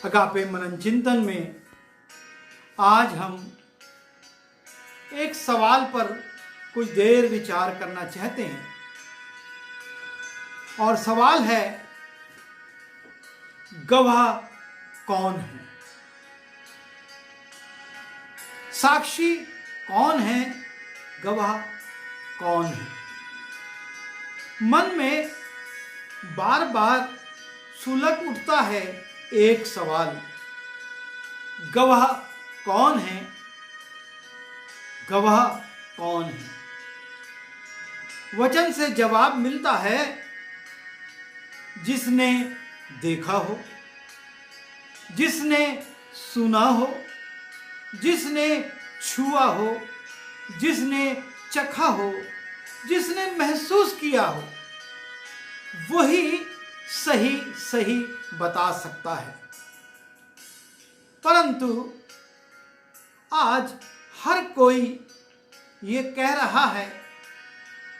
Agape मनन चिंतन में आज हम एक सवाल पर कुछ देर विचार करना चाहते हैं और सवाल है, गवाह कौन है? साक्षी कौन है? गवाह कौन है? मन में बार बार सुलग उठता है एक सवाल, गवाह कौन है? गवाह कौन है? वचन से जवाब मिलता है, जिसने देखा हो, जिसने सुना हो, जिसने छुआ हो, जिसने चखा हो, जिसने महसूस किया हो, वही सही सही बता सकता है। परंतु आज हर कोई ये कह रहा है,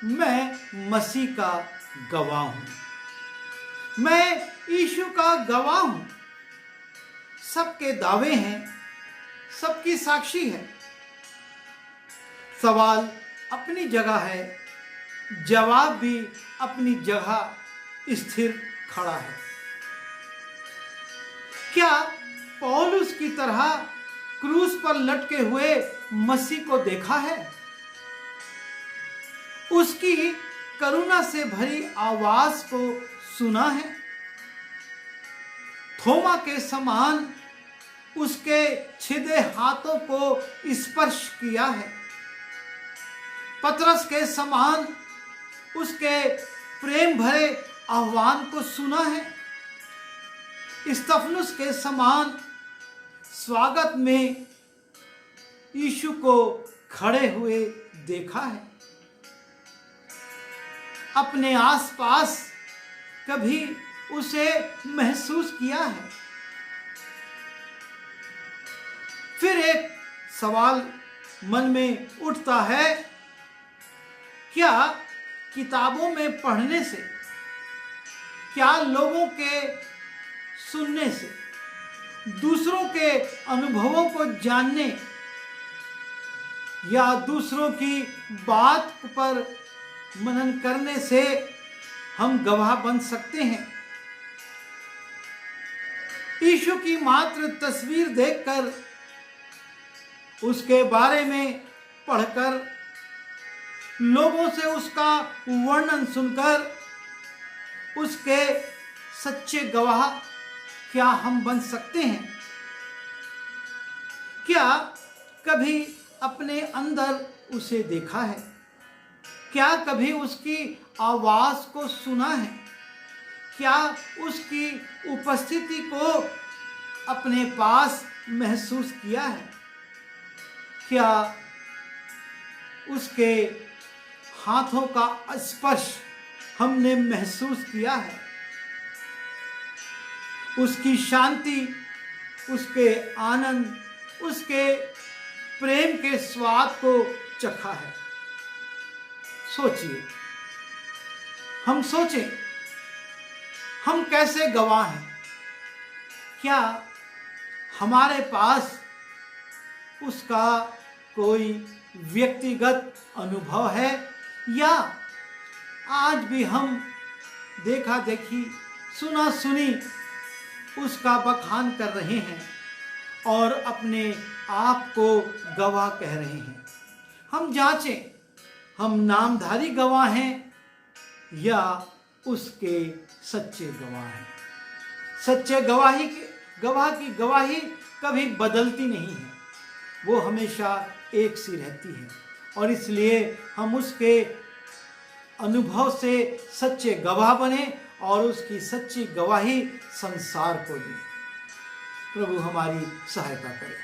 मैं मसीह का गवाह हूं, मैं यीशु का गवाह हूं। सबके दावे हैं, सबकी साक्षी है। सवाल अपनी जगह है, जवाब भी अपनी जगह स्थिर खड़ा है। क्या पौलुस की तरह क्रूस पर लटके हुए मसीह को देखा है? उसकी करुणा से भरी आवाज को सुना है? थोमा के समान उसके छिदे हाथों को स्पर्श किया है? पतरस के समान उसके प्रेम भरे आह्वान को सुना है? स्तफनुस के समान स्वागत में यीशु को खड़े हुए देखा है? अपने आसपास कभी उसे महसूस किया है? फिर एक सवाल मन में उठता है, क्या किताबों में पढ़ने से, क्या लोगों के सुनने से, दूसरों के अनुभवों को जानने या दूसरों की बात पर मनन करने से हम गवाह बन सकते हैं? यीशु की मात्र तस्वीर देखकर, उसके बारे में पढ़कर, लोगों से उसका वर्णन सुनकर उसके सच्चे गवाह क्या हम बन सकते हैं? क्या कभी अपने अंदर उसे देखा है? क्या कभी उसकी आवाज को सुना है? क्या उसकी उपस्थिति को अपने पास महसूस किया है? क्या उसके हाथों का स्पर्श हमने महसूस किया है? उसकी शांति, उसके आनंद, उसके प्रेम के स्वाद को चखा है? सोचिए, हम सोचें, हम कैसे गवाह हैं? क्या हमारे पास उसका कोई व्यक्तिगत अनुभव है, या आज भी हम देखा देखी, सुना सुनी उसका बखान कर रहे हैं और अपने आप को गवाह कह रहे हैं? हम जांचें, हम नामधारी गवाह हैं या उसके सच्चे गवाह हैं? सच्चे गवाह की गवाही कभी बदलती नहीं है, वो हमेशा एक सी रहती है, और इसलिए हम उसके अनुभव से सच्चे गवाह बने और उसकी सच्ची गवाही संसार को दें। प्रभु हमारी सहायता करे।